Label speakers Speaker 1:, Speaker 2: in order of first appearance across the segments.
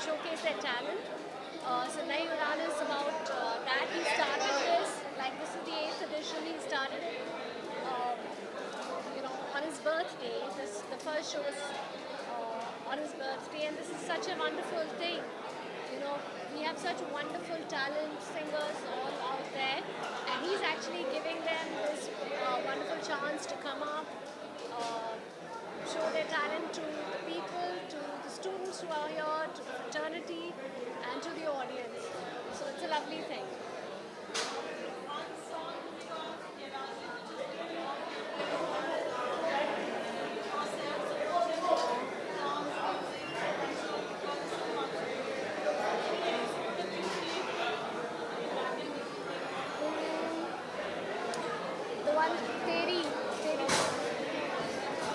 Speaker 1: showcase their talent. So Nai Udan is about that. He started this, like this is the 8th edition. He started it, um, on his birthday. The first show was on his birthday, and this is such a wonderful thing. We have such wonderful talent singers all out there, and he's actually giving them this wonderful chance to come up, uh, show their talent to the people, to the students who are here, to the fraternity, and to the audience. So it's a lovely thing. The one, Teri.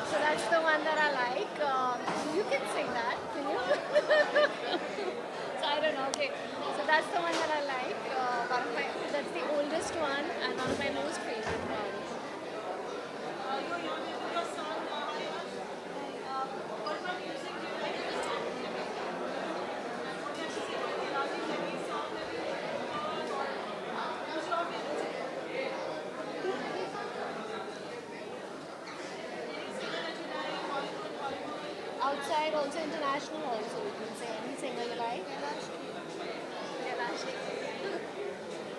Speaker 1: So that's the one that I like. You can sing that, can you? So I don't know. Okay. So that's the one that I like. That's the oldest one and one of my most favorite ones. Outside, also international, also you can say any singer you like. Kailash.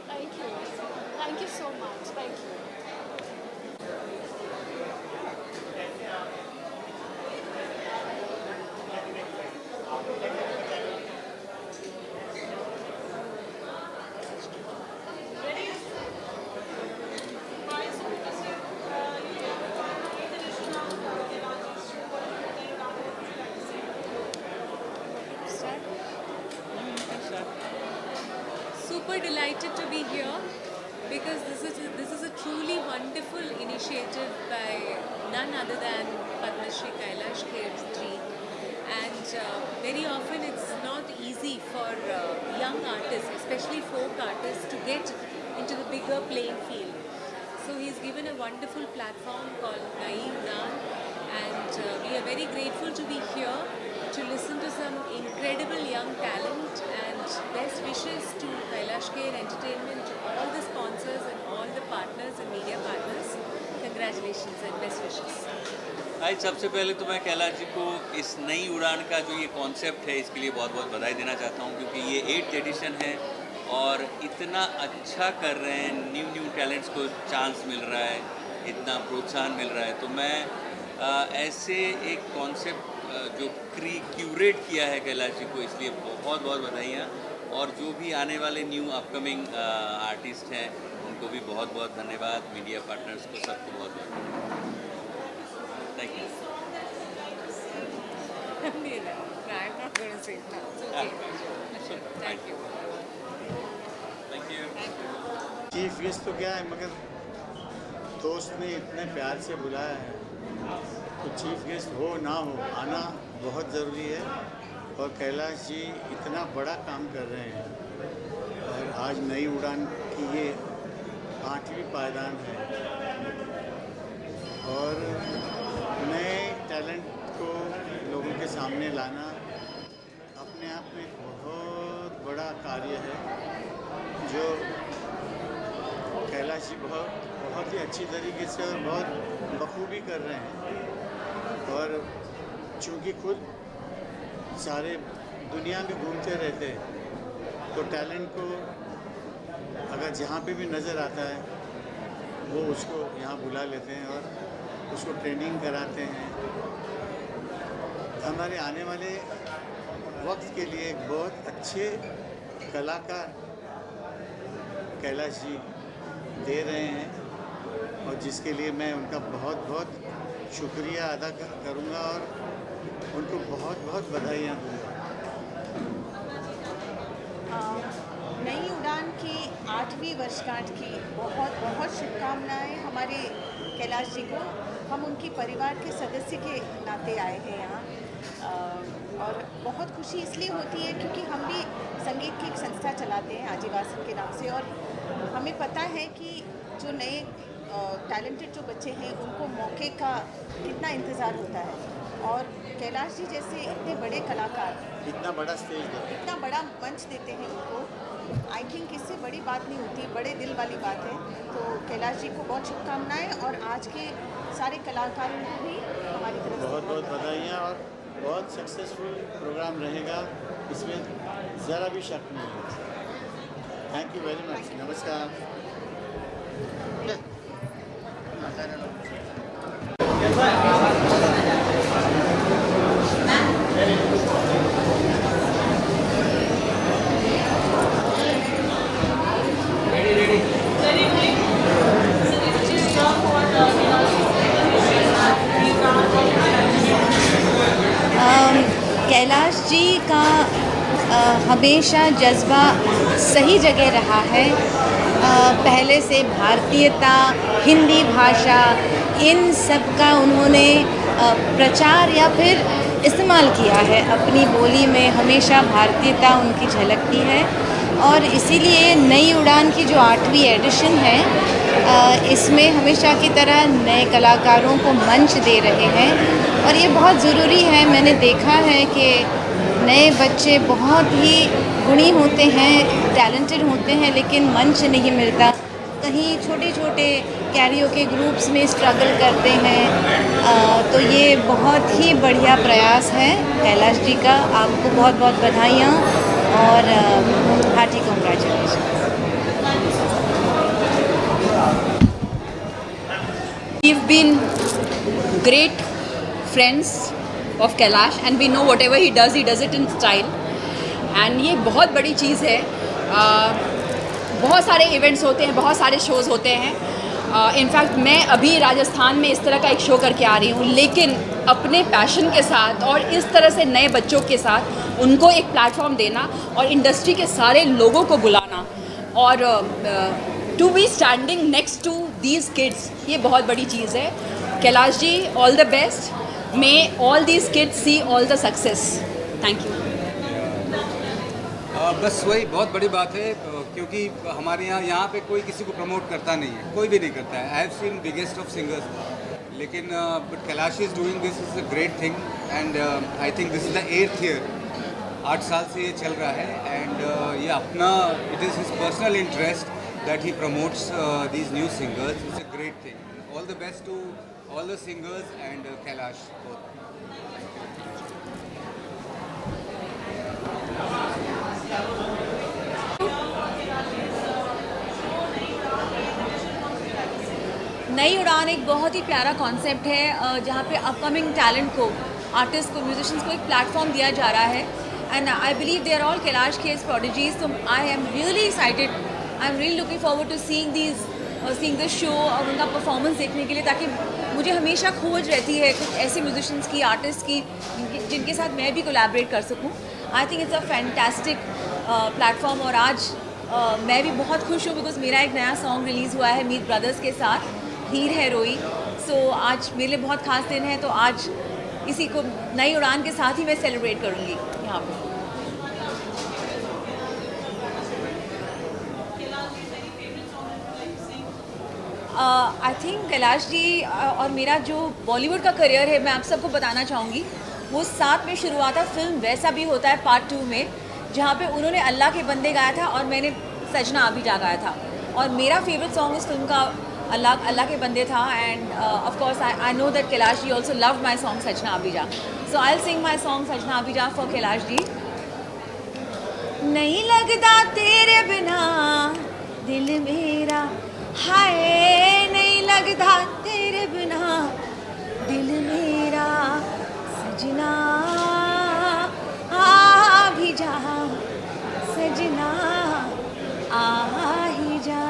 Speaker 1: Thank you. Thank you so much. Thank you. Start.
Speaker 2: Super delighted to be here because this is a truly wonderful initiative by none other than Padma Shri Kailash Kher and very often it's not easy for young artists, especially folk artists, to get into the bigger playing field. So he's given a wonderful platform called Nai Udan, and we are very grateful to be here to listen to some incredible young talent, and best wishes to Kailash Kher Entertainment, to all the sponsors and all the partners and media partners. Congratulations and best wishes.
Speaker 3: आज सबसे पहले तो मैं कैलाश जी को इस नई उड़ान का जो ये कॉन्सेप्ट है इसके लिए बहुत बहुत बधाई देना चाहता हूँ, क्योंकि ये 8th एडिशन है और इतना अच्छा कर रहे हैं, न्यू टैलेंट्स को चांस मिल रहा है, इतना प्रोत्साहन मिल रहा है। तो मैं ऐसे एक कॉन्सेप्ट जो क्यूरेट किया है कैलाश जी को, इसलिए बहुत बहुत बधाइयाँ। और जो भी आने वाले न्यू अपकमिंग आर्टिस्ट हैं उनको भी बहुत बहुत धन्यवाद, मीडिया पार्टनर्स को सबको बहुत बहुत thank you.
Speaker 2: I'm not going to say it now. It's okay. Thank you.
Speaker 3: Thank you.
Speaker 4: Chief guest तो क्या है, मगर दोस्त ने इतने प्यार से बुलाया है तो चीफ गेस्ट हो ना हो आना बहुत ज़रूरी है। और कैलाश जी इतना बड़ा काम कर रहे हैं और आज नई उड़ान की ये 8वीं पायदान है और नए टैलेंट को लोगों के सामने लाना अपने आप में एक बहुत बड़ा कार्य है जो कैलाश जी बहुत ही अच्छी तरीके से और बहुत बखूबी कर रहे हैं। और चूँकि खुद सारे दुनिया में घूमते रहते हैं तो टैलेंट को अगर जहाँ पे भी नज़र आता है वो उसको यहाँ बुला लेते हैं और उसको ट्रेनिंग कराते हैं। हमारे आने वाले वक्त के लिए एक बहुत अच्छे कलाकार कैलाश जी दे रहे हैं और जिसके लिए मैं उनका बहुत बहुत शुक्रिया अदा करूँगा और उनको बहुत बहुत बधाइयाँ दूँगा।
Speaker 5: नई उड़ान की 8वीं वर्षगांठ की बहुत बहुत शुभकामनाएं हमारे कैलाश जी को। हम उनकी परिवार के सदस्य के नाते आए हैं यहाँ और बहुत खुशी इसलिए होती है क्योंकि हम भी संगीत की एक संस्था चलाते हैं आजीवासन के नाम से, और हमें पता है कि जो नए टैलेंटेड जो बच्चे हैं उनको मौके का कितना इंतज़ार होता है। और कैलाश जी जैसे इतने बड़े कलाकार
Speaker 4: इतना बड़ा स्टेज देते हैं।
Speaker 5: इतना बड़ा मंच देते हैं इनको, आई थिंक इससे बड़ी बात नहीं होती, बड़े दिल वाली बात है। तो कैलाश जी को बहुत शुभकामनाएं और आज के सारे कलाकारों को भी हमारी तरफ से
Speaker 4: बहुत बहुत बधाइयाँ और बहुत सक्सेसफुल प्रोग्राम रहेगा, इसमें ज़रा भी शक नहीं है। Thank you very much. नमस्कार।
Speaker 5: कैलाश जी का हमेशा जज्बा सही जगह रहा है। पहले से भारतीयता, हिंदी भाषा, इन सब का उन्होंने प्रचार या फिर इस्तेमाल किया है अपनी बोली में। हमेशा भारतीयता उनकी झलकती है और इसीलिए नई उड़ान की जो 8वीं एडिशन है, इसमें हमेशा की तरह नए कलाकारों को मंच दे रहे हैं और ये बहुत ज़रूरी है। मैंने देखा है कि नए बच्चे बहुत ही गुणी होते हैं, टैलेंटेड होते हैं, लेकिन मंच नहीं मिलता। कहीं छोटे छोटे कैरियोके ग्रुप्स में स्ट्रगल करते हैं। तो ये बहुत ही बढ़िया प्रयास है कैलाश जी का। आपको बहुत बहुत बधाइयाँ और hearty congratulation.
Speaker 6: We've been great friends of Kailash and we know whatever he does it in style. And ये बहुत बड़ी चीज़ है। बहुत सारे इवेंट्स होते हैं, बहुत सारे शोज़ होते हैं। इनफैक्ट मैं अभी राजस्थान में इस तरह का एक शो करके आ रही हूँ, लेकिन अपने पैशन के साथ और इस तरह से नए बच्चों के साथ उनको एक प्लेटफॉर्म देना और इंडस्ट्री के सारे लोगों को बुलाना और to be standing next to these kids, ये बहुत बड़ी चीज़ है। Kailash ji, all the best, may all these kids see all the success. Thank you.
Speaker 7: बस वही बहुत बड़ी बात है, क्योंकि हमारे यहाँ पे कोई किसी को प्रमोट करता नहीं है, कोई भी नहीं करता है। I have seen biggest of singers, लेकिन but Kailash is doing this is a great thing and I think this is the 8th year. 8 साल से ये चल रहा है एंड ये अपना, it is his personal interest that he promotes these new singers. It's a great thing. All the best to all the singers and Kailash both.
Speaker 2: नई उड़ान एक बहुत ही प्यारा कॉन्सेप्ट है जहाँ पे अपकमिंग टैलेंट को, आर्टिस्ट को, म्यूजिशियंस को एक प्लेटफॉर्म दिया जा रहा है and I believe they are all Kailash Kher's prodigies. तो I am really excited, I am really looking forward to seeing this show और उनका परफॉर्मेंस देखने के लिए, ताकि मुझे हमेशा खोज रहती है कुछ ऐसे म्यूजिशियंस की, आर्टिस्ट की जिनके साथ मैं भी कोलैबोरेट कर सकूं। I think it's a fantastic platform और आज मैं भी बहुत खुश हूँ बिकॉज मेरा एक नया सॉन्ग रिलीज़ हुआ है मीत ब्रदर्स के साथ, हीर है रोई। सो आज मेरे लिए बहुत खास दिन है, तो आज इसी को नई उड़ान के साथ ही मैं सेलिब्रेट करूँगी यहाँ पे। आई थिंक कैलाश जी और मेरा जो बॉलीवुड का करियर है, मैं आप सबको बताना चाहूँगी, वो साथ में शुरू हुआ था फिल्म वैसा भी होता है पार्ट 2 में, जहाँ पे उन्होंने अल्लाह के बंदे गाया था और मैंने सजना आबिजा गाया था। और मेरा फेवरेट सॉन्ग उस फिल्म का अल्लाह के बंदे था and of course I know that Kailash ji also love my song Sajna आबिजा, सो I will sing my song Sajna आबिजा for Kailash ji. नहीं लगता तेरे बिना दिल मेरा, हाय नहीं लगता तेरे बिना दिल मेरा, सजना आ भी जा, सजना आ ही जा,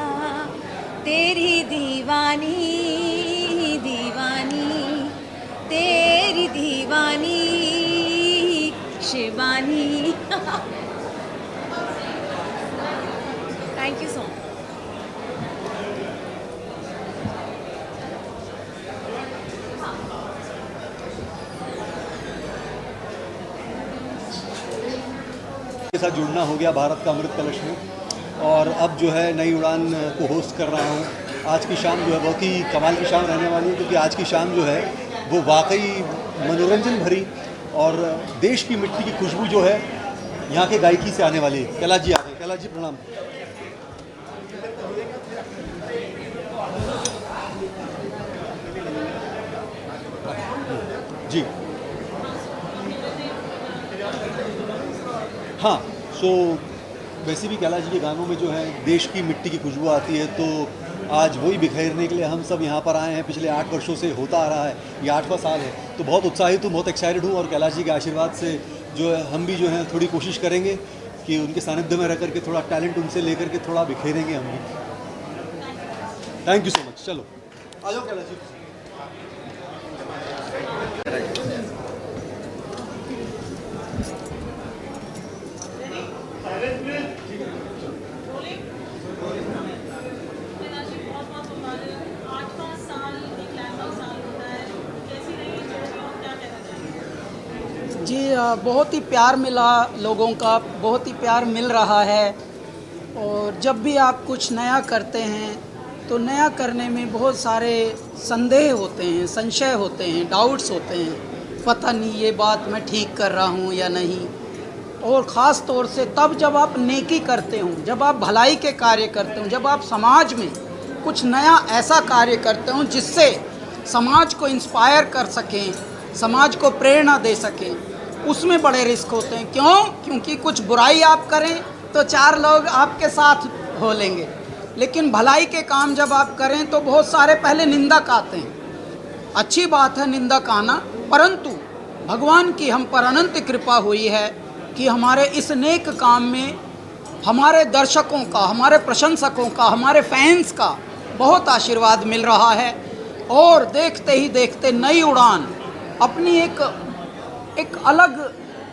Speaker 2: तेरी दीवानी दीवानी, तेरी दीवानी Shivani. Thank you so much.
Speaker 8: के साथ जुड़ना हो गया भारत का अमृत कलश में, और अब जो है नई उड़ान को होस्ट कर रहा हूँ। आज की शाम जो है बहुत ही कमाल की शाम रहने वाली है, क्योंकि आज की शाम जो है वो वाकई मनोरंजन भरी और देश की मिट्टी की खुशबू जो है यहाँ के गायकी से आने वाली है। कैलाश जी आ गए। कैलाश जी प्रणाम। जी हाँ, सो वैसे भी कैलाश जी के गानों में जो है देश की मिट्टी की खुशबू आती है, तो आज वही बिखेरने के लिए हम सब यहाँ पर आए हैं। पिछले 8 वर्षों से होता आ रहा है, ये 8वां साल है, तो बहुत उत्साहित हूँ, बहुत एक्साइटेड हूँ। और कैलाश जी के आशीर्वाद से जो है हम भी जो है थोड़ी कोशिश करेंगे कि उनके सानिध्य में रह करके थोड़ा टैलेंट उनसे लेकर के थोड़ा बिखेरेंगे हम भी। Thank you so much. चलो आ जाओ कैलाश जी।
Speaker 9: जी बहुत ही प्यार मिला लोगों का, बहुत ही प्यार मिल रहा है। और जब भी आप कुछ नया करते हैं तो नया करने में बहुत सारे संदेह होते हैं, संशय होते हैं, डाउट्स होते हैं, पता नहीं ये बात मैं ठीक कर रहा हूँ या नहीं। और ख़ास तौर से तब जब आप नेकी करते हो, जब आप भलाई के कार्य करते हो, जब आप समाज में कुछ नया ऐसा कार्य करते हो जिससे समाज को इंस्पायर कर सकें, समाज को प्रेरणा दे सकें, उसमें बड़े रिस्क होते हैं। क्यों? क्योंकि कुछ बुराई आप करें तो 4 लोग आपके साथ हो लेंगे, लेकिन भलाई के काम जब आप करें तो बहुत सारे पहले निंदक आते हैं। अच्छी बात है निंदक आना, परंतु भगवान की हम पर अनंत कृपा हुई है कि हमारे इस नेक काम में हमारे दर्शकों का, हमारे प्रशंसकों का, हमारे फैंस का बहुत आशीर्वाद मिल रहा है। और देखते ही देखते नई उड़ान अपनी एक अलग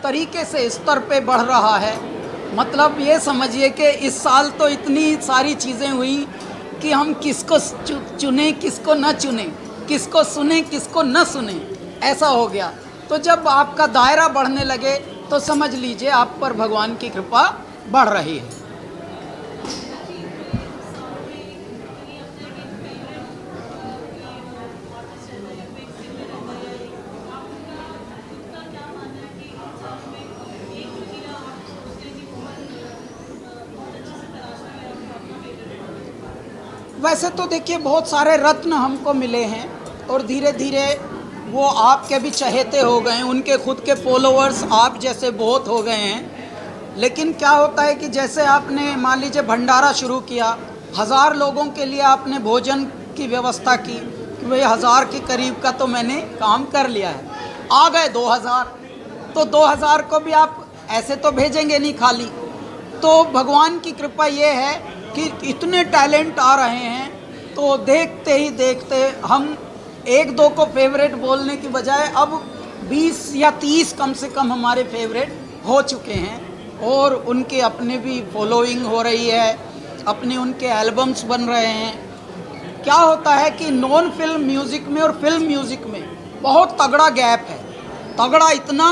Speaker 9: तरीके से स्तर पे बढ़ रहा है। मतलब ये समझिए कि इस साल तो इतनी सारी चीज़ें हुई कि हम किसको चुने, किसको न चुने, किसको सुने, किसको न सुने, ऐसा हो गया। तो जब आपका दायरा बढ़ने लगे तो समझ लीजिए आप पर भगवान की कृपा बढ़ रही है। वैसे तो देखिए बहुत सारे रत्न हमको मिले हैं और धीरे धीरे वो आपके भी चहेते हो गए हैं, उनके खुद के फॉलोअर्स आप जैसे बहुत हो गए हैं। लेकिन क्या होता है कि जैसे आपने मान लीजिए भंडारा शुरू किया, 1000 लोगों के लिए आपने भोजन की व्यवस्था की, कि भाई 1000 के करीब का तो मैंने काम कर लिया है। आ गए 2000, तो 2000 को भी आप ऐसे तो भेजेंगे नहीं खाली। तो भगवान की कृपा ये है कि इतने टैलेंट आ रहे हैं, तो देखते ही देखते हम 1-2 को फेवरेट बोलने की बजाय अब 20 या 30 कम से कम हमारे फेवरेट हो चुके हैं। और उनके अपने भी फॉलोइंग हो रही है, अपने उनके एल्बम्स बन रहे हैं। क्या होता है कि नॉन फिल्म म्यूज़िक में और फिल्म म्यूज़िक में बहुत तगड़ा गैप है। तगड़ा इतना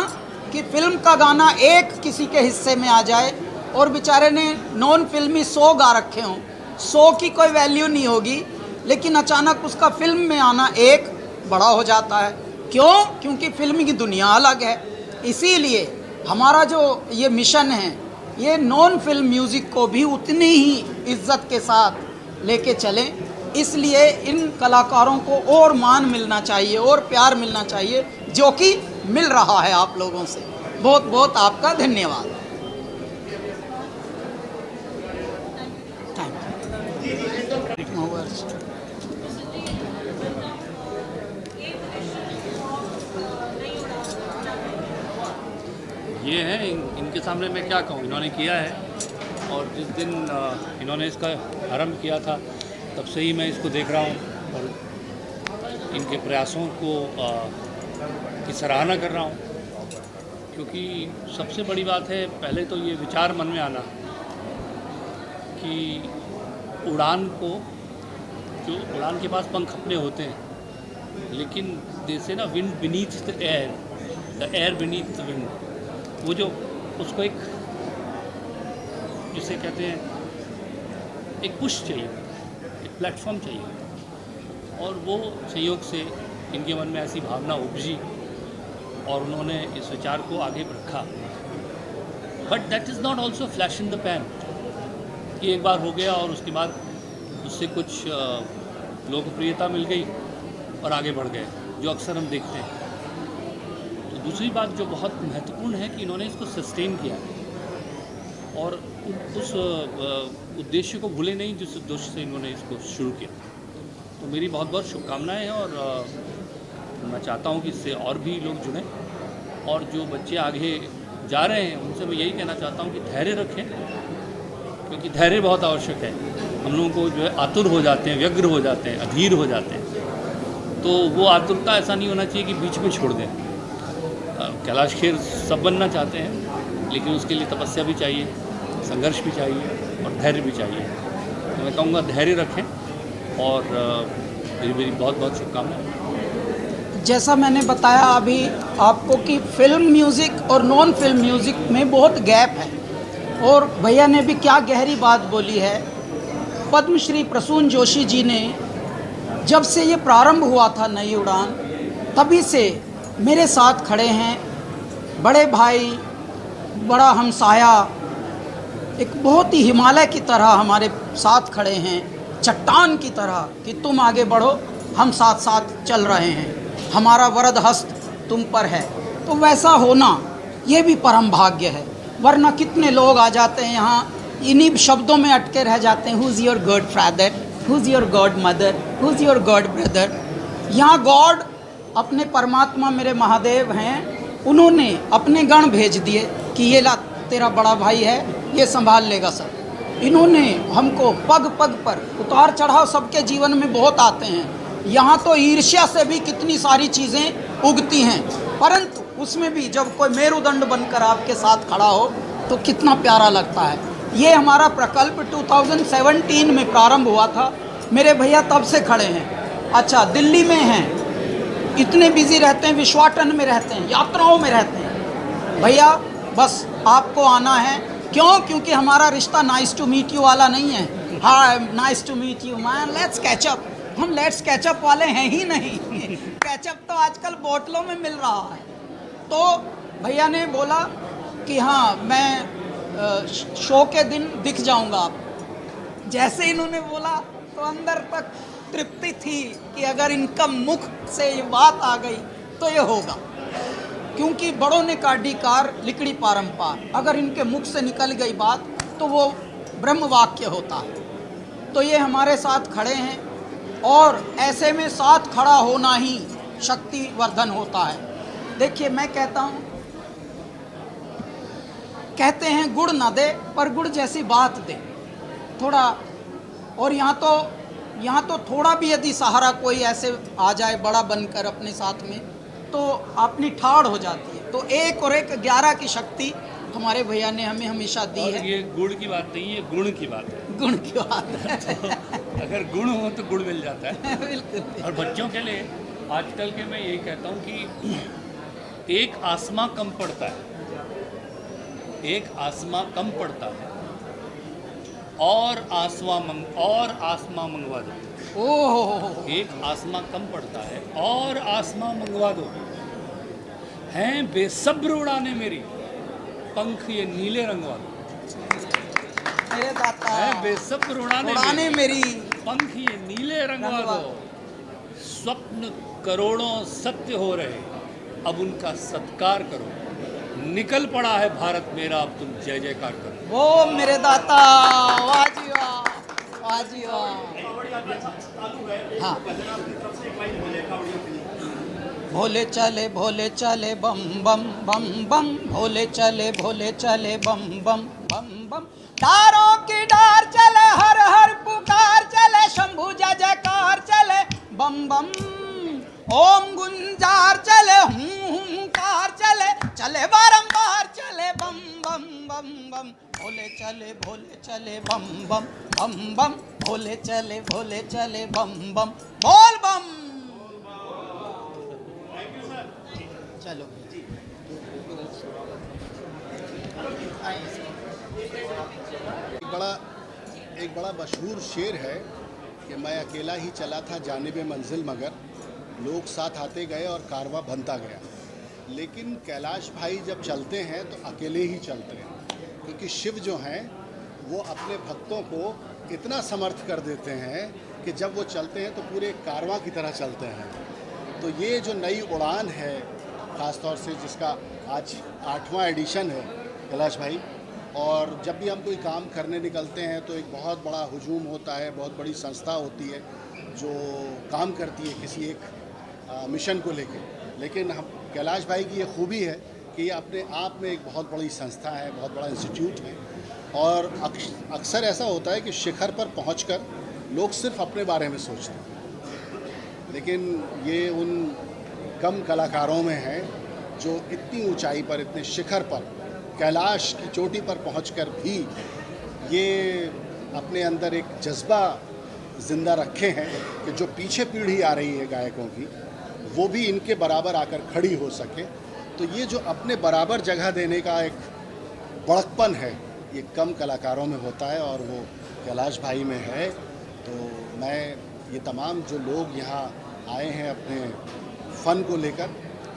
Speaker 9: कि फिल्म का गाना एक किसी के हिस्से में आ जाए और बेचारे ने नॉन फिल्मी 100 गा रखे हों, 100 की कोई वैल्यू नहीं होगी, लेकिन अचानक उसका फिल्म में आना एक बड़ा हो जाता है। क्यों? क्योंकि फिल्म की दुनिया अलग है। इसीलिए हमारा जो ये मिशन है, ये नॉन फिल्म म्यूज़िक को भी उतनी ही इज्जत के साथ लेके चलें। इसलिए इन कलाकारों को और मान मिलना चाहिए और प्यार मिलना चाहिए, जो कि मिल रहा है आप लोगों से। बहुत बहुत आपका धन्यवाद।
Speaker 10: ये है इनके सामने मैं क्या कहूँ, इन्होंने किया है। और जिस दिन इन्होंने इसका आरंभ किया था तब से ही मैं इसको देख रहा हूँ और इनके प्रयासों को की सराहना कर रहा हूँ। क्योंकि सबसे बड़ी बात है, पहले तो ये विचार मन में आना कि उड़ान के पास पंख अपने होते हैं, लेकिन जैसे ना wind beneath the air beneath the wind, वो जो उसको एक जिसे कहते हैं एक पुश चाहिए, एक प्लेटफॉर्म चाहिए। और वो संयोग से इनके मन में ऐसी भावना उपजी और उन्होंने इस विचार को आगे रखा। But that is not also flash in the pan कि एक बार हो गया और उसके बाद उससे कुछ लोकप्रियता मिल गई और आगे बढ़ गए, जो अक्सर हम देखते हैं। तो दूसरी बात जो बहुत महत्वपूर्ण है कि इन्होंने इसको सस्टेन किया और उस उद्देश्य को भूले नहीं जिस उद्देश्य से इन्होंने इसको शुरू किया। तो मेरी बहुत बहुत शुभकामनाएं हैं और मैं चाहता हूं कि इससे और भी लोग जुड़ें, और जो बच्चे आगे जा रहे हैं उनसे मैं यही कहना चाहता हूं कि धैर्य रखें, क्योंकि धैर्य बहुत आवश्यक है। हम लोगों को जो है आतुर हो जाते हैं, व्यग्र हो जाते हैं, अधीर हो जाते हैं, तो वो आतुरता ऐसा नहीं होना चाहिए कि बीच में छोड़ दें। कैलाश खेर सब बनना चाहते हैं, लेकिन उसके लिए तपस्या भी चाहिए, संघर्ष भी चाहिए और धैर्य भी चाहिए। तो मैं कहूँगा धैर्य रखें और मेरी बहुत बहुत शुभकामनाएं।
Speaker 9: जैसा मैंने बताया अभी आपको कि फिल्म म्यूज़िक और नॉन फिल्म म्यूज़िक में बहुत गैप है, और भैया ने भी क्या गहरी बात बोली है। पद्मश्री प्रसून जोशी जी ने जब से ये प्रारंभ हुआ था नई उड़ान, तभी से मेरे साथ खड़े हैं, बड़े भाई, बड़ा हमसाया, एक बहुत ही हिमालय की तरह हमारे साथ खड़े हैं, चट्टान की तरह कि तुम आगे बढ़ो, हम साथ साथ चल रहे हैं, हमारा वरद हस्त तुम पर है। तो वैसा होना ये भी परम भाग्य है, वरना कितने लोग आ जाते हैं यहाँ, इन्हीं शब्दों में अटके रह जाते हैं, who is your God father, who is your God mother, who is your God brother. यहाँ गॉड अपने परमात्मा मेरे महादेव हैं, उन्होंने अपने गण भेज दिए कि ये ला तेरा बड़ा भाई है, ये संभाल लेगा सब। इन्होंने हमको पग पग पर उतार चढ़ाव सबके जीवन में बहुत आते हैं। यहाँ तो ईर्ष्या से भी कितनी सारी चीज़ें उगती हैं, परंतु उसमें भी जब कोई मेरुदंड बनकर आपके साथ खड़ा हो तो कितना प्यारा लगता है। ये हमारा प्रकल्प 2017 में प्रारंभ हुआ था, मेरे भैया तब से खड़े हैं। अच्छा, दिल्ली में हैं, इतने बिजी रहते हैं, विश्वाटन में रहते हैं, यात्राओं में रहते हैं। भैया बस आपको आना है, क्यों? क्योंकि हमारा रिश्ता नाइस टू मीट यू वाला नहीं है। हाँ, nice to meet you man, let's catch up. हम लेट्स कैचअप वाले हैं ही नहीं। कैचअप तो आजकल बोतलों में मिल रहा है। तो भैया ने बोला कि हाँ, मैं शो के दिन दिख जाऊंगा आप। जैसे इन्होंने बोला तो अंदर तक तृप्ति थी कि अगर इनका मुख से ये बात आ गई तो ये होगा, क्योंकि बड़ों ने काढ़ी कार लिकड़ी पारंपार, अगर इनके मुख से निकल गई बात तो वो ब्रह्म वाक्य होता है। तो ये हमारे साथ खड़े हैं, और ऐसे में साथ खड़ा होना ही शक्ति वर्धन होता है। देखिए, मैं कहता हूँ, कहते हैं गुड़ ना दे पर गुड़ जैसी बात दे थोड़ा, और यहाँ तो थोड़ा भी यदि सहारा कोई ऐसे आ जाए बड़ा बनकर अपने साथ में, तो अपनी ठाड़ हो जाती है। तो 1 और 1 11 की शक्ति हमारे भैया ने हमें हमेशा दी है।
Speaker 10: ये गुड़ की बात नहीं है, गुण की बात है।
Speaker 9: गुण की बात है।
Speaker 10: तो अगर गुण हो तो गुड़ मिल जाता है।
Speaker 9: बिल्कुल।
Speaker 10: और बच्चों के लिए आजकल के मैं यही कहता हूँ कि एक आसमां कम पड़ता है, एक आसमां कम पड़ता है, और आसमां मंगवा दो।
Speaker 9: ओह,
Speaker 10: एक आसमां कम पड़ता है और आसमां मंगवा दो। हैं बेसब्र उड़ाने मेरी, पंख ये नीले रंगवा दो।
Speaker 9: मेरे दाता,
Speaker 10: हैं बेसब्र उड़ाने
Speaker 9: मेरी,
Speaker 10: पंख ये नीले रंगवा दो। स्वप्न करोड़ों सत्य हो रहे, अब उनका सत्कार करो। निकल पड़ा है भारत मेरा, अब तुम जय जयकार करो।
Speaker 9: वो मेरे दाता, वाह जी वाह, वाह जी वाह। हाँ, भोले चले बम बम बम बम, भोले चले बम बम बम बम। डारों की डार चले, हर हर पुकार चले, शंभु जय जयकार चले बम बम। ओम गुंजार चले, हुंकार चले, चले बारंबार चले बम बम बम बम। भोले चले बम बम बम बम, भोले चले बम बम, बोल बम। चलो
Speaker 11: एक बड़ा मशहूर शेर है कि मैं अकेला ही चला था जानिबे मंजिल, मगर लोग साथ आते गए और कारवां बनता गया। लेकिन कैलाश भाई जब चलते हैं तो अकेले ही चलते हैं, क्योंकि शिव जो हैं वो अपने भक्तों को इतना समर्थ कर देते हैं कि जब वो चलते हैं तो पूरे कारवां की तरह चलते हैं। तो ये जो नई उड़ान है, ख़ास तौर से जिसका आज 8वां एडिशन है कैलाश भाई, और जब भी हम कोई काम करने निकलते हैं तो एक बहुत बड़ा हुजूम होता है, बहुत बड़ी संस्था होती है जो काम करती है किसी एक मिशन को लेके। लेकिन हम कैलाश भाई की ये खूबी है कि ये अपने आप में एक बहुत बड़ी संस्था है, बहुत बड़ा इंस्टीट्यूट है, और अक्सर ऐसा होता है कि शिखर पर पहुंचकर लोग सिर्फ अपने बारे में सोचते हैं, लेकिन ये उन कम कलाकारों में है जो इतनी ऊंचाई पर, इतने शिखर पर, कैलाश की चोटी पर पहुंचकर भी ये अपने अंदर एक जज्बा ज़िंदा रखे हैं कि जो पीछे पीढ़ी आ रही है गायकों की, वो भी इनके बराबर आकर खड़ी हो सके। तो ये जो अपने बराबर जगह देने का एक बड़कपन है, ये कम कलाकारों में होता है और वो कैलाश भाई में है। तो मैं ये तमाम जो लोग यहाँ आए हैं अपने फ़न को लेकर,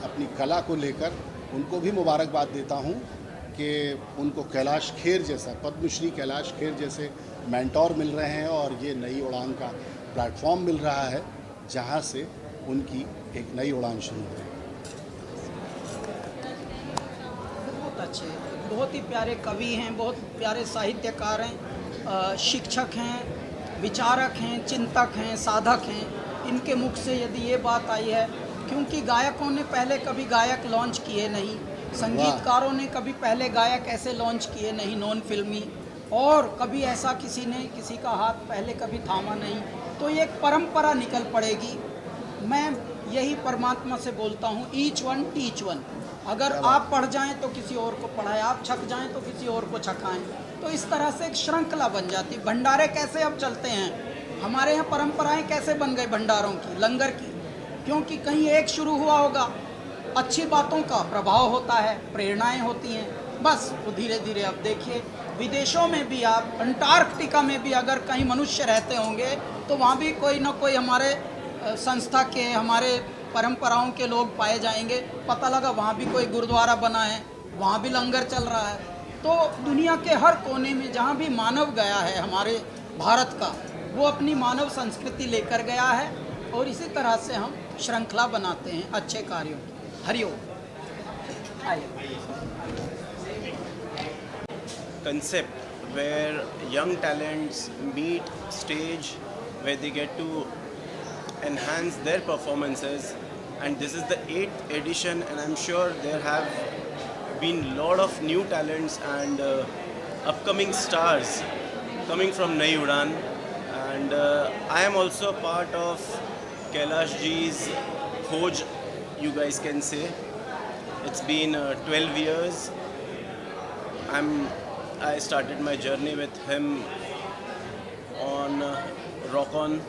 Speaker 11: अपनी कला को लेकर, उनको भी मुबारकबाद देता हूँ कि उनको कैलाश खेर जैसा, पद्मश्री कैलाश खेर जैसे मेंटोर मिल रहे हैं और ये नई उड़ान का प्लेटफॉर्म मिल रहा है जहाँ से उनकी एक नई उड़ान शुरू है।
Speaker 9: बहुत अच्छे, बहुत ही प्यारे कवि हैं, बहुत प्यारे साहित्यकार हैं, शिक्षक हैं, विचारक हैं, चिंतक हैं, साधक हैं। इनके मुख से यदि ये बात आई है, क्योंकि गायकों ने पहले कभी गायक लॉन्च किए नहीं, संगीतकारों ने कभी पहले गायक ऐसे लॉन्च किए नहीं नॉन फिल्मी, और कभी ऐसा किसी ने किसी का हाथ पहले कभी थामा नहीं। तो ये एक परंपरा निकल पड़ेगी। मैं यही परमात्मा से बोलता हूँ, ईच वन टीच वन। अगर आप पढ़ जाएं तो किसी और को पढ़ाएं, आप छक जाएं तो किसी और को छकाएं। तो इस तरह से एक श्रृंखला बन जाती। भंडारे कैसे अब चलते हैं, हमारे यहाँ परंपराएं कैसे बन गई भंडारों की, लंगर की, क्योंकि कहीं एक शुरू हुआ होगा, अच्छी बातों का प्रभाव होता है, प्रेरणाएं होती हैं, बस वो धीरे धीरे। अब देखिए विदेशों में भी, आप अंटार्कटिका में भी अगर कहीं मनुष्य रहते होंगे तो वहाँ भी कोई ना कोई हमारे संस्था के, हमारे परंपराओं के लोग पाए जाएंगे। पता लगा वहाँ भी कोई गुरुद्वारा बना है, वहाँ भी लंगर चल रहा है। तो दुनिया के हर कोने में जहाँ भी मानव गया है हमारे भारत का, वो अपनी मानव संस्कृति लेकर गया है, और इसी तरह से हम श्रृंखला बनाते हैं अच्छे कार्यों की। Hariom.
Speaker 12: Concept where young talents meet stage where they get to enhance their performances, and this is the 8th edition, and I'm sure there have been a lot of new talents and upcoming stars coming from Nai Udan, and I am also part of Kailash ji's Khoj, you guys can say. It's been 12 years. I started my journey with him on Rock On,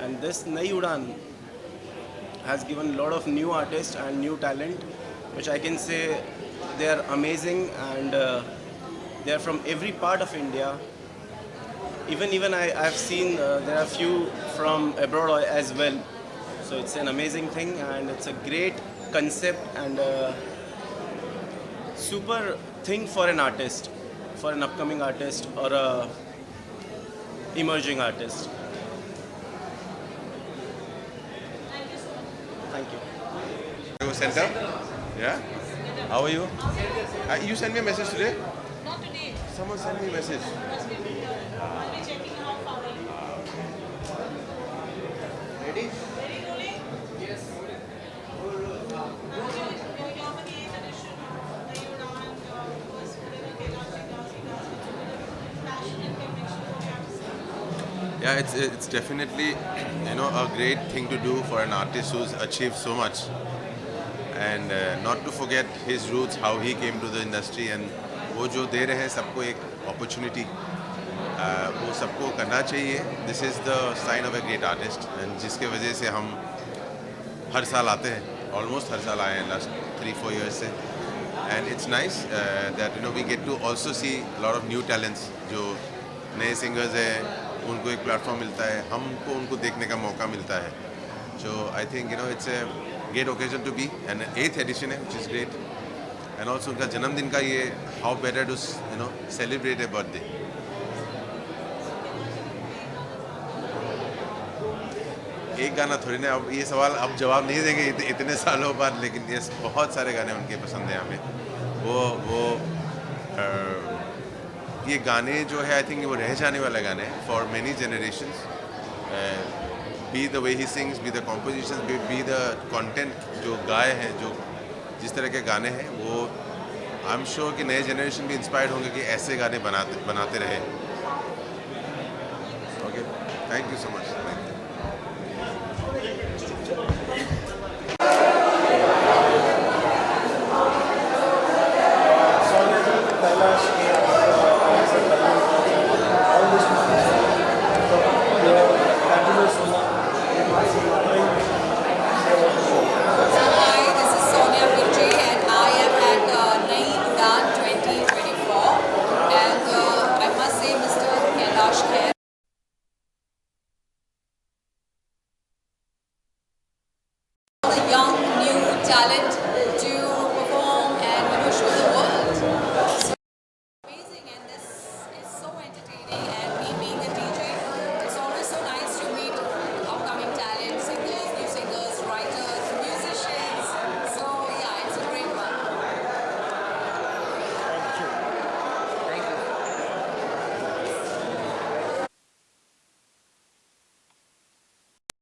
Speaker 12: and this Nai Udan has given a lot of new artists and new talent, which I can say they are amazing, and they are from every part of India. Even I've seen there are few from abroad as well. So it's an amazing thing, and it's a great concept and a super thing for an artist, for an upcoming artist or a emerging artist. Thank you.
Speaker 13: Center? Yeah? How are you? You sent me a message today?
Speaker 14: Not today.
Speaker 13: Someone sent me a message.
Speaker 14: Must be here. I'll be checking how far are you.
Speaker 13: Ready?
Speaker 14: Ready, rolling? Yes. You're for the 8th edition. Nai Udan was whatever Kailash ji does, he does it with passion and conviction. What you have to say?
Speaker 13: Yeah, it's definitely a great thing to do for an artist who's achieved so much, and not to forget his roots, how he came to the industry, and वो जो दे रहे हैं सबको एक opportunity, वो सबको करना चाहिए. This is the sign of a great artist, and जिसके वजह से हम हर साल आते हैं, almost हर साल आए हैं last 3-4 years से, and it's nice that we get to also see a lot of new talents. जो नए singers हैं उनको एक प्लेटफॉर्म मिलता है, हमको उनको देखने का मौका मिलता है. So I think it's a great occasion to be, and 8th edition है, which is great. And also उनका जन्मदिन का ये how better to celebrate a birthday. एक गाना थोड़ी ना, अब ये सवाल अब जवाब नहीं देंगे इतने सालों बाद, लेकिन ये बहुत सारे गाने उनके पसंद हैं हमें. वो ये गाने जो है आई थिंक वो रह जाने वाले गाने हैं for many generations. Be the way he sings, be the composition, be the content जो गाए हैं, जो जिस तरह के गाने हैं, वो आई एम श्योर कि नए जनरेशन भी इंस्पायर्ड होंगे कि ऐसे गाने बनाते रहे. Okay, thank you so much.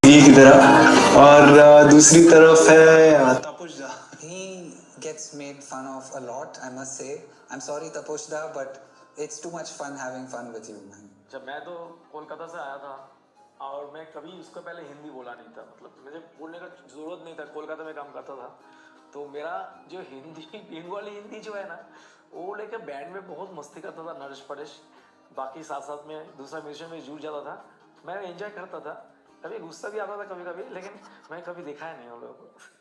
Speaker 15: की तरफ और दूसरी तरफ है तपोशदा.
Speaker 16: He gets made fun of a lot, I must say. I'm sorry Taposhda, but it's too much fun having fun with you, man.
Speaker 17: जब मैं तो कोलकाता से आया था और मैं कभी उसको पहले हिंदी बोला नहीं था, मतलब मुझे बोलने का ज़रूरत नहीं था. कोलकाता में काम करता था तो मेरा जो हिंदी बंगाली हिंदी जो है ना, वो लेके बैंड में बहुत मस्ती करता था नरेश परेश. बाकी साथ साथ में दूसरा म्यूजिशियन में जुड़ जाता था. मैं एंजॉय करता था, कभी गुस्सा भी आता था कभी कभी, लेकिन मैं कभी देखा है नहीं उन लोगों को.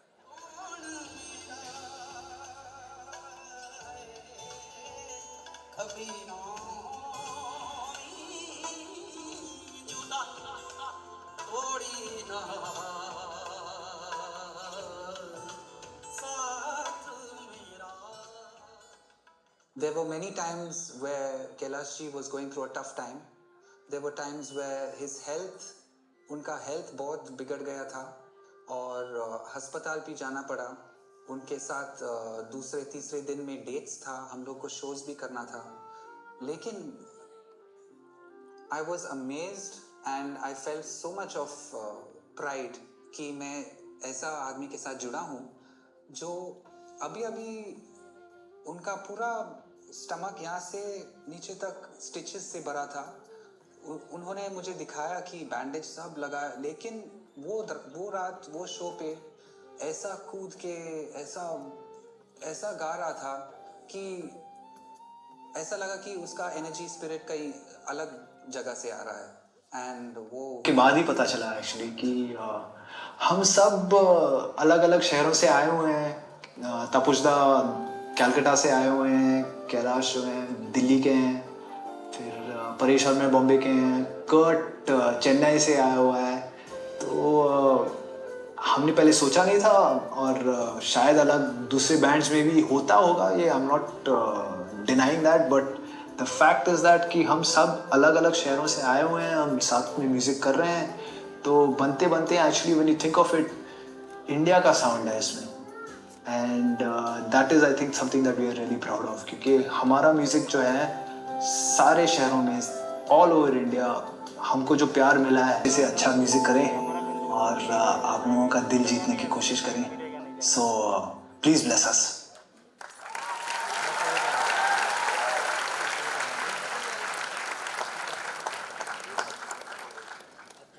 Speaker 16: There were many times where Kailash ji was going through a tough time. There were times where his health, उनका हेल्थ बहुत बिगड़ गया था और अस्पताल भी जाना पड़ा. उनके साथ दूसरे तीसरे दिन में डेट्स था, हम लोग को शोज भी करना था. लेकिन I was amazed and I felt so much of pride कि मैं ऐसा आदमी के साथ जुड़ा हूँ जो अभी अभी उनका पूरा स्टमक यहाँ से नीचे तक स्टिचेस से भरा था. उन्होंने मुझे दिखाया कि बैंडेज सब लगा, लेकिन वो रात वो शो पे ऐसा कूद के ऐसा गा रहा था कि ऐसा लगा कि उसका एनर्जी स्पिरिट कहीं अलग जगह से आ रहा है. एंड वो
Speaker 15: के बाद ही पता चला एक्चुअली कि हम सब अलग अलग शहरों से आए हुए हैं. तपोशदा कलकत्ता से आए हुए हैं, कैलाश जो हैं दिल्ली के हैं, फिर परेश और मैं बॉम्बे के हैं, कर्ट चेन्नई से आया हुआ है. तो हमने पहले सोचा नहीं था और शायद अलग दूसरे बैंड्स में भी होता होगा, ये I am not denying that, but the fact is that कि हम सब अलग अलग शहरों से आए हुए हैं, हम साथ में म्यूज़िक कर रहे हैं. तो बनते बनते actually when you think of it, India का साउंड है इसमें. And that is I think something that we are really proud of, क्योंकि हमारा म्यूज़िक जो है सारे शहरों में ऑल ओवर इंडिया हमको जो प्यार मिला है, इसे अच्छा म्यूज़िक करें और आप लोगों का दिल जीतने की कोशिश करें. So please bless us.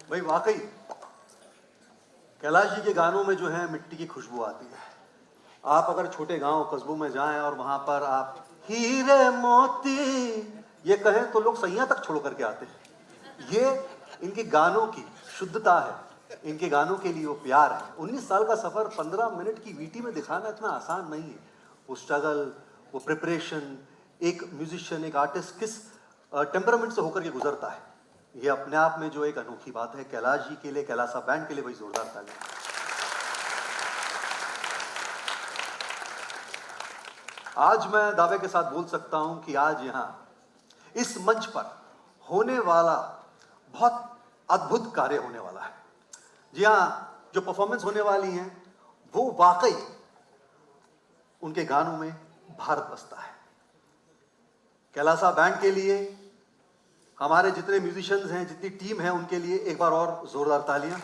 Speaker 8: भाई वाकई कैलाश जी के गानों में जो है मिट्टी की खुशबू आती है. आप अगर छोटे गांव कस्बों में जाएं और वहां पर आप हीरे मोती ये कहें तो लोग सैया तक छोड़ करके आते हैं. ये इनके गानों की शुद्धता है, इनके गानों के लिए वो प्यार है. 19 साल का सफ़र 15 मिनट की वीटी में दिखाना इतना आसान नहीं है. वो स्ट्रगल, वो प्रिपरेशन, एक म्यूजिशियन, एक आर्टिस्ट किस टेम्परामेंट से होकर के गुजरता है, ये अपने आप में जो एक अनोखी बात है. कैलाश जी के लिए, कैलासा बैंड के लिए भाई जोरदार ताली. आज मैं दावे के साथ बोल सकता हूं कि आज यहाँ इस मंच पर होने वाला बहुत अद्भुत कार्य होने वाला है। जी हाँ, जो परफॉर्मेंस होने वाली हैं वो वाकई उनके गानों में भारत बसता है। कैलासा बैंड के लिए, हमारे जितने म्यूजिशियंस हैं, जितनी टीम है, उनके लिए एक बार और जोरदार तालियां।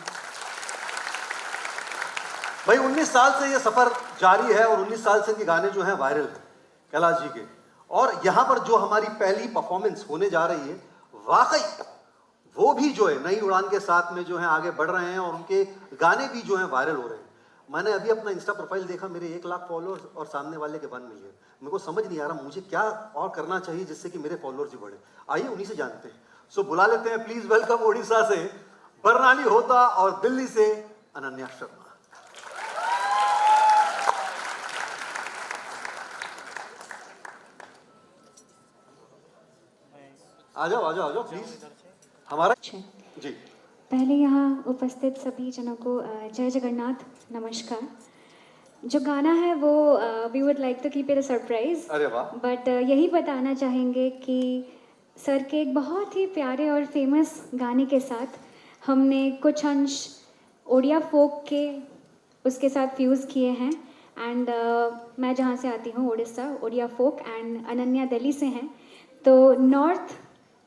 Speaker 8: भाई 19 साल से ये सफर जारी है और 19 साल से इनके गाने जो हैं वायरल हैं कैलाश जी के। और यहाँ पर जो हमारी पहली परफॉर्मेंस होने जा रही है, वाकई वो भी जो है नई उड़ान के साथ में जो है आगे बढ़ रहे हैं और उनके गाने भी जो हैं वायरल हो रहे हैं। मैंने अभी अपना इंस्टा प्रोफाइल देखा, मेरे 1 लाख फॉलोअर्स और सामने वाले के 1 मिलियन। मेरे को समझ नहीं आ रहा मुझे क्या और करना चाहिए जिससे कि मेरे फॉलोअर्स भी बढ़े। आइए उन्हीं से जानते हैं। सो बुला लेते हैं, प्लीज वेलकम उड़ीसा से बरनाली होता और दिल्ली से अनन्या शर्मा। आ जाओ प्लीज। हमारा जी
Speaker 18: पहले यहाँ उपस्थित सभी जनों को जय जगन्नाथ, नमस्कार। जो गाना है वो we would like to keep it a surprise,
Speaker 8: अरे वाह।
Speaker 18: बट यही बताना चाहेंगे कि सर के एक बहुत ही प्यारे और फेमस गाने के साथ हमने कुछ अंश ओडिया फोक के उसके साथ फ्यूज़ किए हैं। एंड मैं जहाँ से आती हूँ उड़ीसा, ओडिया फोक, एंड अनन्या दिल्ली से हैं, तो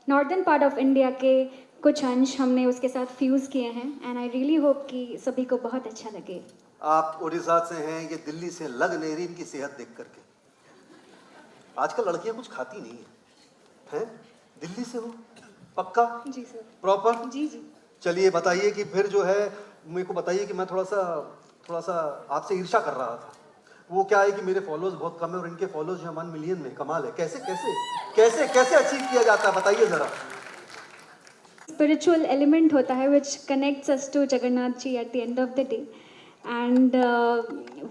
Speaker 18: नॉर्दर्न पार्ट ऑफ इंडिया के कुछ अंश हमने उसके साथ फ्यूज़ किए हैं। एंड आई रियली होप कि सभी को बहुत अच्छा लगे।
Speaker 8: आप उड़ीसा से हैं, ये दिल्ली से लग नहीं रही इनकी सेहत देख करके। आजकल लड़कियां कुछ खाती नहीं है, हैं? दिल्ली से हो पक्का?
Speaker 18: जी सर।
Speaker 8: प्रॉपर?
Speaker 18: जी जी।
Speaker 8: चलिए बताइए कि फिर जो है मेरे को बताइए कि मैं थोड़ा सा आपसे ईर्ष्या कर रहा था। वो क्या है कि मेरे फॉलोअर्स बहुत कम है और इनके फॉलोअर्स जो 1 मिलियन में। कमाल है। कैसे कैसे कैसे कैसे अचीव किया जाता है, बताइए जरा।
Speaker 18: स्पिरिचुअल एलिमेंट होता है which connects us to Jagannath ji at the end of the day, and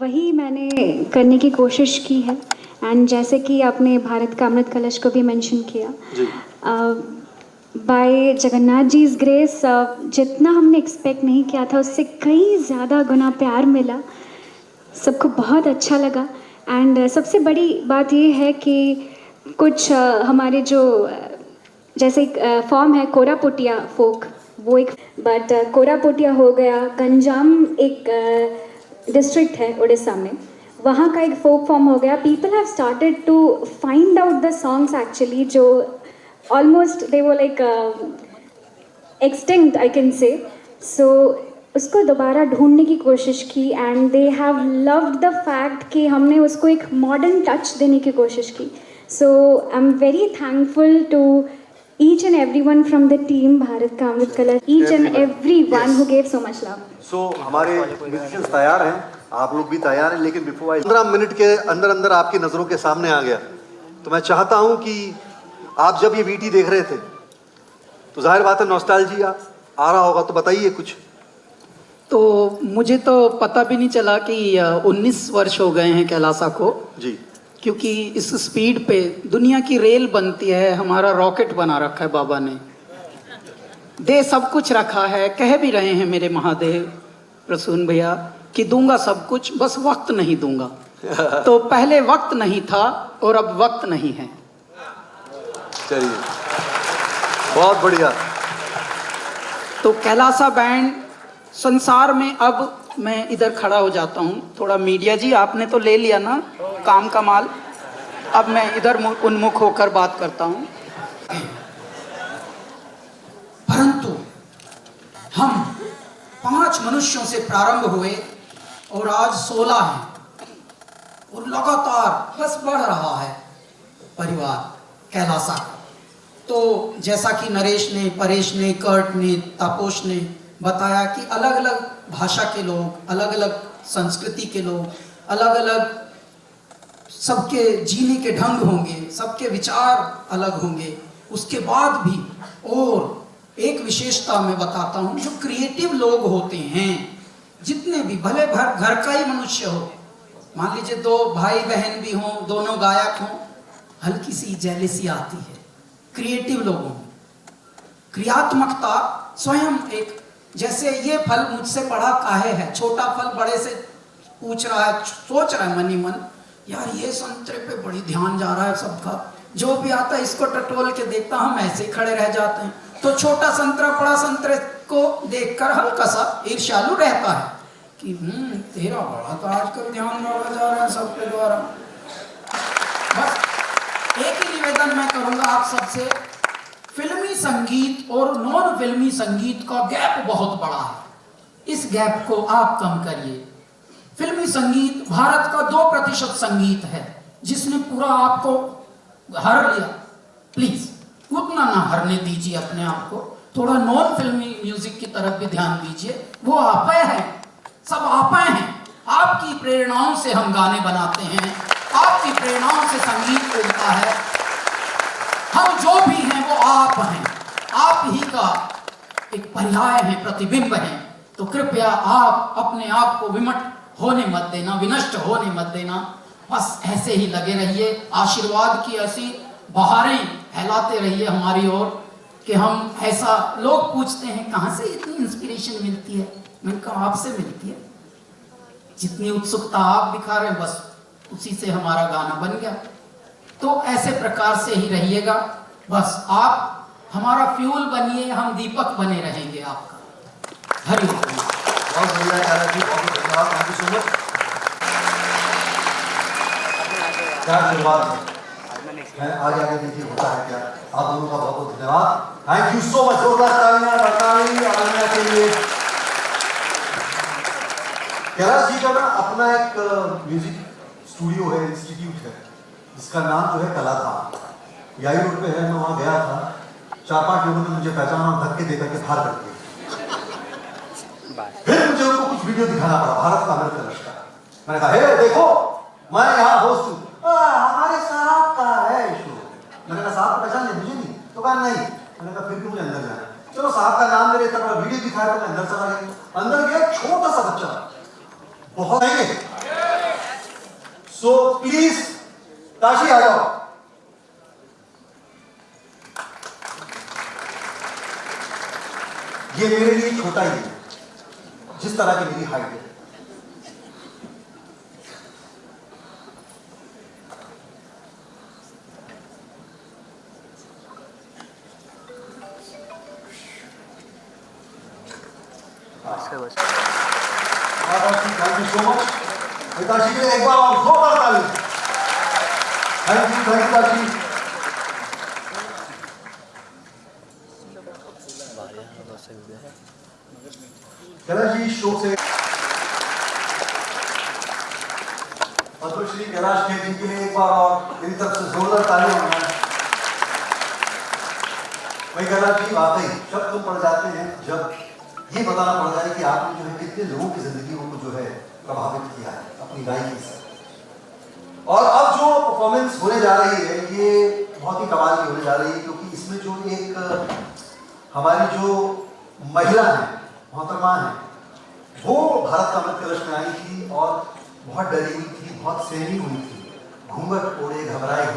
Speaker 18: वही मैंने करने की कोशिश की है। एंड जैसे कि आपने भारत का अमृत कलश को भी मेंशन किया, by Jagannath ji is grace जितना हमने एक्सपेक्ट नहीं किया था उससे कई ज़्यादा गुना प्यार मिला, सबको बहुत अच्छा लगा। एंड सबसे बड़ी बात ये है कि कुछ हमारे जो जैसे एक फॉर्म है कोरापुटिया फोक, वो एक, बट कोरापुटिया हो गया, गंजाम एक डिस्ट्रिक्ट है उड़ीसा में, वहाँ का एक फोक फॉर्म हो गया। People have started to find out the songs actually जो ऑलमोस्ट दे वो like extinct I can say. सो उसको दोबारा ढूंढने की कोशिश की and they have loved the fact कि हमने उसको एक मॉडर्न टच देने की कोशिश की। So I am very thankful to each and everyone from the team Bharat का अमृत कलश, each and everyone who gave so much love.
Speaker 8: So हमारे म्यूजिशियंस तैयार हैं, आप लोग भी तैयार हैं, लेकिन बिफोर 15 मिनट के अंदर अंदर आपकी नज़रों के सामने आ गया, तो मैं चाहता हूं कि आप जब ये वीटी देख रहे थे तो जाहिर बात है नॉस्टैल्जिया आ रहा होगा, तो बताइए कुछ।
Speaker 9: तो मुझे तो पता भी नहीं चला कि 19 वर्ष हो गए हैं कैलासा को
Speaker 8: जी,
Speaker 9: क्योंकि इस स्पीड पे दुनिया की रेल बनती है, हमारा रॉकेट बना रखा है बाबा ने, दे सब कुछ रखा है। कह भी रहे हैं मेरे महादेव प्रसून भैया कि दूंगा सब कुछ, बस वक्त नहीं दूंगा। तो पहले वक्त नहीं था और अब वक्त नहीं है।
Speaker 8: चलिए बहुत बढ़िया।
Speaker 9: तो कैलासा बैंड संसार में, अब मैं इधर खड़ा हो जाता हूँ थोड़ा। मीडिया जी आपने तो ले लिया ना काम का माल, अब मैं इधर उन्मुख होकर बात करता हूँ। परंतु हम 5 मनुष्यों से प्रारंभ हुए और आज 16 हैं और लगातार बस बढ़ रहा है परिवार कैलासा का। तो जैसा कि नरेश ने, परेश ने, कर्ट ने, तापोश ने बताया कि अलग अलग भाषा के लोग, अलग अलग संस्कृति के लोग, अलग अलग सबके जीने के ढंग होंगे, सबके विचार अलग होंगे। उसके बाद भी और एक विशेषता मैं बताता हूँ, जो क्रिएटिव लोग होते हैं जितने भी, भले घर का ही मनुष्य हो, मान लीजिए 2 भाई बहन भी हों, दोनों गायक हों, हल्की सी जेलसी आती है क्रिएटिव लोगों में। क्रियात्मकता स्वयं एक, जैसे ये फल मुझसे बड़ा काहे है, छोटा फल बड़े से पूछ रहा है, सोच रहा है मन ही मन, यार ये संतरे पे बड़ी ध्यान जा रहा है सबका, जो भी आता है इसको टटोल के देखता, हम ऐसे ही खड़े रह जाते हैं। तो छोटा संतरा बड़ा संतरे को देखकर हल्का सा ईर्ष्यालु रहता है कि तेरा बड़ा तो आजकल ध्यान रखा जा रहा है सबके द्वारा। बस एक ही निवेदन मैं करूंगा आप सबसे, फिल्मी संगीत और नॉन फिल्मी संगीत का गैप बहुत बड़ा है, इस गैप को आप कम करिए। फिल्मी संगीत भारत का 2% संगीत है जिसने पूरा आपको हर लिया, प्लीज उतना ना हरने दीजिए अपने आप को, थोड़ा नॉन फिल्मी म्यूजिक की तरफ भी ध्यान दीजिए। वो आप हैं, सब आप हैं, आपकी प्रेरणाओं से हम गाने बनाते हैं, आपकी प्रेरणाओं से संगीत उगता है। हम जो भी हैं वो आप हैं, आप ही का एक पर्याय है, प्रतिबिंब है। तो कृपया आप अपने आप को विमट होने मत देना, विनष्ट होने मत देना, बस ऐसे ही लगे रहिए, आशीर्वाद की ऐसी बहारें फैलाते रहिए हमारी ओर कि हम ऐसा, लोग पूछते हैं कहाँ से इतनी इंस्पिरेशन मिलती है, मैंने कहा आपसे मिलती है, जितनी उत्सुकता आप दिखा रहे हैं बस उसी से हमारा गाना बन गया। तो ऐसे प्रकार से ही रहिएगा, बस आप हमारा फ्यूल बनिए, हम दीपक बने रहेंगे आपका। हरि ओम।
Speaker 8: बहुत बढ़िया काला जी, बहुत धन्यवाद, थैंक यू सो मच। क्या शुरुआत है, आगे आगे देखिए होता है क्या। आप दोनों का बहुत बहुत धन्यवाद, थैंक यू सो मच। जोरदार तालियां बरकरार आनंद के लिए। कैलाश जी का ना अपना एक म्यूजिक स्टूडियो है, इंस्टीट्यूट है, जिसका नाम जो है कलाधाम, याई रोड पे है। मैं वहाँ गया था, 4-5 लोगों ने मुझे पहचाना और धक्के देकर के बाहर कर दिए। फिर मुझे उनको कुछ वीडियो दिखाना पड़ा, भारत का अमृत कलश का। मैंने कहा हे देखो मैं यहाँ होस्ट हूँ, हमारे साहब का है शो। मैंने कहा साहब को पहचान लिया, मुझे नहीं, तो कहा नहीं। मैंने कहा फिर भी मुझे अंदर जाना है, चलो साहब का नाम मेरे, इतना बड़ा वीडियो दिखाया तो मैं अंदर चला गया। अंदर गया, छोटा सा बच्चा, बहुत आएंगे। सो प्लीज काशी आ जाओ। ये मेरे लिए छोटा ही है, जिस तरह की मेरी हाइट है। Thank you so much. Hitashi के लिए एक बार और जोरदार ताली। Thank you Hitashi. Kailash ji show से पद्मश्री कैलाश खेर जी के लिए एक बार और मेरी तरफ से जोरदार ताली होना है। वही कैलाश जी वाकई शब्द तो पड़ जाते हैं जब ये बताना पड़ जाए कि आपने जो है कितने लोगों की जिंदगी को जो है प्रभावित किया है अपनी गायकी से। और अब जो परफॉर्मेंस होने जा रही है ये बहुत ही कमाल की होने जा रही है, क्योंकि इसमें जो एक हमारी जो महिला है, मोहतरमा है, वो भारत का अमृत कलश में आई थी और बहुत डरी हुई थी, बहुत सहमी हुई थी, घूंघट ओढ़े घबराए घबराए